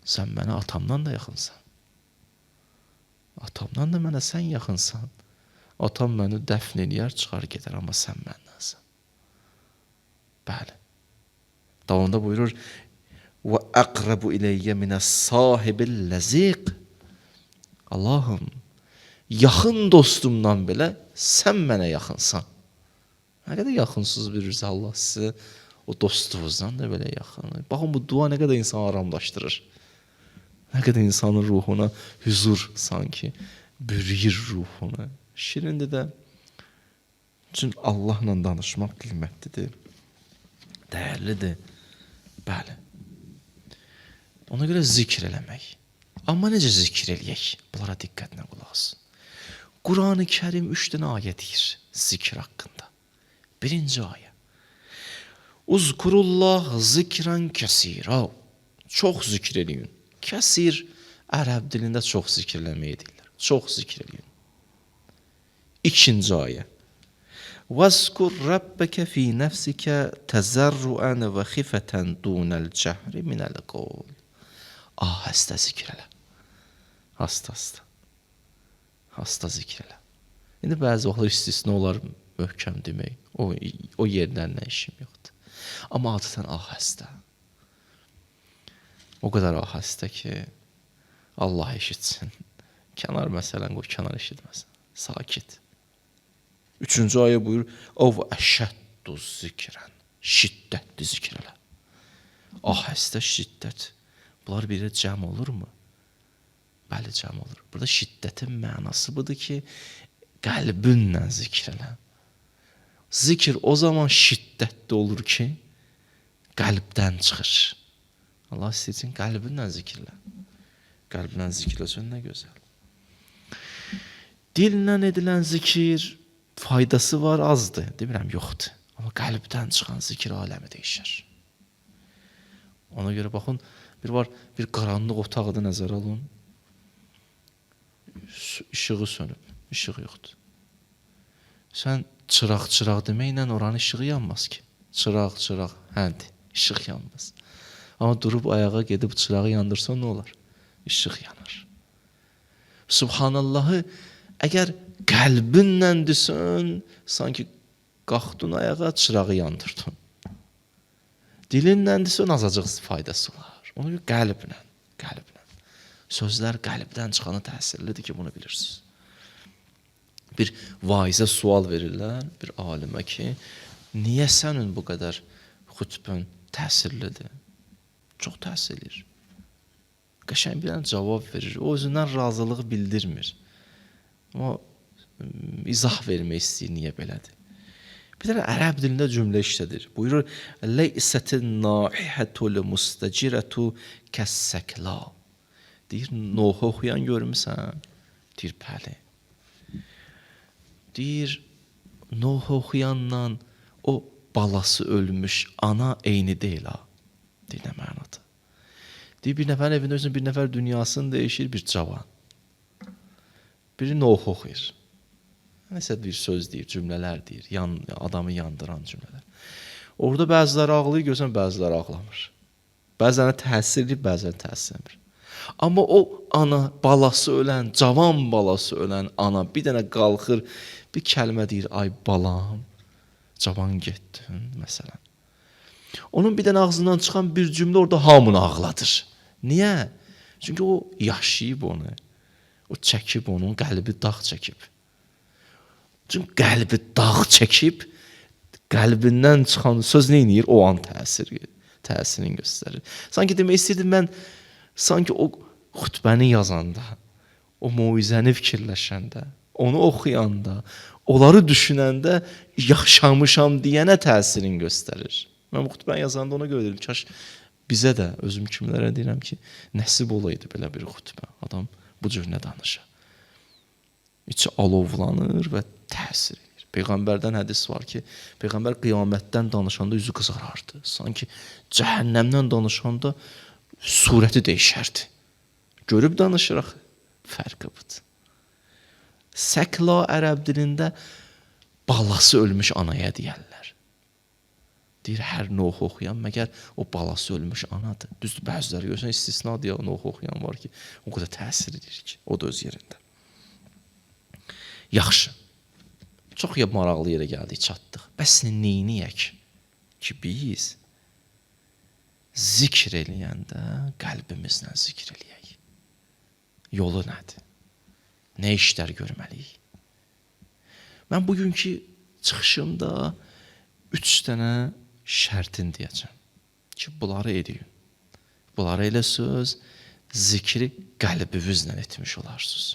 Sən mənə atamdan da yaxınsan. Atamdan da mənə sən yaxınsan. Atam məni dəfn eləyər, çıxar gedər, amma sən məndənsən. Bəli. Davamında buyurur, və əqrəbu iləyyə minəs sahibil ləziq. Allahım, yaxın dostumdan belə sən mənə yaxınsan. Nə qədər yaxınsız bilirsə Allah sizi, o dostunuzdan da belə yaxın. Baxın, bu dua nə qədər insanı aramlaşdırır. Nə qədər insanın ruhuna huzur sanki bürüyür ruhuna. Şirindir də. Çünki Allahla danışmaq qiymətlidir, dəyərlidir. Bəli. Ona görə zikr eləmək. Amma necə zikr eləyək? Bunlara diqqətlə qulaq asın. Qur'an-ı Kərim 3 dənə ayə deyir zikr haqqında. Birinci ayə. Uzkurullah zikran kəsira. Çox zikr eləyin. Kəsir ərəb dilində çox zikirləməyə deyirlər. Çox zikr eləyin. İkinci ayə. Vəzkur rabbəkə fi nəfsikə təzərruən və xifətən dunəl cəhri minəl qol. Ahəstə zikr elə. Hasta-hasta. Hasta zikr elə. İndi bəzi vaxtlar istisna olar möhkəm demək. O yerdən nə işim yoxdur. Amma adətən ahəstə. O qədər ahəstə ki, Allah eşitsin. Kənar məsələn, qoy kənar eşitməsin. Sakit. Üçüncü ayə buyurur, Ov əşəddu zikrən. Şiddətli zikr elə. Ahəstə, şiddət. Bunlar birə cəm olurmu? Bəli, cəm olur. Burada şiddətin mənası budur ki, qəlbinlə zikr elə. Zikr o zaman şiddətli olur ki, qəlbdən çıxır. Allah istəyir, qəlbinlə zikr elə. Qəlbinlə zikr eləsən nə gözəl. Dillə edilən zikir faydası var, azdır. Demirəm, yoxdur. Amma qəlbdən çıxan zikir aləmi dəyişir. Ona görə baxın, bir qaranlıq otaqda nəzər alın. İşığı sönüb, işıq yoxdur. Sən çıraq deməklə oranın işığı yanmaz ki. Çıraq, həndi, işıq yanmaz. Amma durub ayağa gedib çırağı yandırsan nə olar? İşıq yanar. Subhanallahı əgər qəlbinlə desən, sanki qalxdın ayağa, çırağı yandırdın. Dilinlə desən, azacıq faydası var. Ona görə qəlblə. Sözlər qəlbdən çıxana təsirlidir ki, bunu bilirsiniz. Bir vaizə sual verirlər, bir alimə ki, niyə sənin bu qədər xütbən təsirlidir? Çox təsir edir. Qəşəng bir dənə cavab verir. O özündən razılıq bildirmir. Amma izah vermək istəyir, niyə belədir? Bir dənə ərəb dilində cümlə işlədir. Buyurur, Leysətin naihətul müstəcirətu kəssəkla. Deyir, Nuh oxuyan görmüsən? Deyir, bəli. Deyir, Nuh oxuyanla o balası ölmüş ana eyni deyil ha. Deyir, nə mənadır? Deyir, bir nəfərin evində özünün bir nəfər dünyasını dəyişir bir cavan. Biri Nuh oxuyur. Nəsə bir söz deyir, cümlələr deyir, adamı yandıran cümlələr. Orada bəziləri ağlayır, görsən bəziləri ağlamır. Bəziləri təsir edir, bəziləri təsir etmir. Amma o ana, balası ölən, cavan balası ölən ana bir dənə qalxır, bir kəlmə deyir, ay balam, cavan getdin, məsələn. Onun bir dənə ağzından çıxan bir cümlə orada hamını ağladır. Niyə? Çünki o yaşayıb onu, o çəkib onun, qəlbi dağ çəkib. Çünki qəlbi dağ çəkib, qəlbindən çıxan söz nə edir? O an təsirini göstərir. Sanki demək istəyirdim mən, sanki o xütbəni yazanda, o moizəni fikirləşəndə, onu oxuyanda, onları düşünəndə yaşamışam deyənə təsirini göstərir. Mən bu xütbəni yazanda ona görə deyirəm, kaş bizə də, özüm kimlərə deyirəm ki, nəsib olaydı belə bir xütbə. Adam bu cür nə danışır? İçi alovlanır və təsir edir. Peyğəmbərdən hədis var ki, Peyğəmbər qiyamətdən danışanda üzü qızarardı. Sanki cəhənnəmdən danışanda surəti dəyişərdi. Görüb danışırıq, fərqi budur. Səkla ərəb dilində balası ölmüş anaya deyərlər. deyir, hər Nuh oxuyan məgər o balası ölmüş anadır. Düzdür, bəziləri görürsən istisnadır ya, Nuh oxuyan var ki, o qədər təsir edir ki, o da öz yerində. Yaxşı. Çox ya maraqlı yerə gəldik, çatdıq. Bəs neyniyək ki biz zikr eləyəndə qəlbimizlə zikr eləyək? Yolu nədir? Nə işlər görməliyik? Mən bugünkü çıxışımda 3 dənə şərtin deyəcəm ki, bunları edin. Bunları eləsiniz, zikri qəlbinizlə etmiş olarsınız.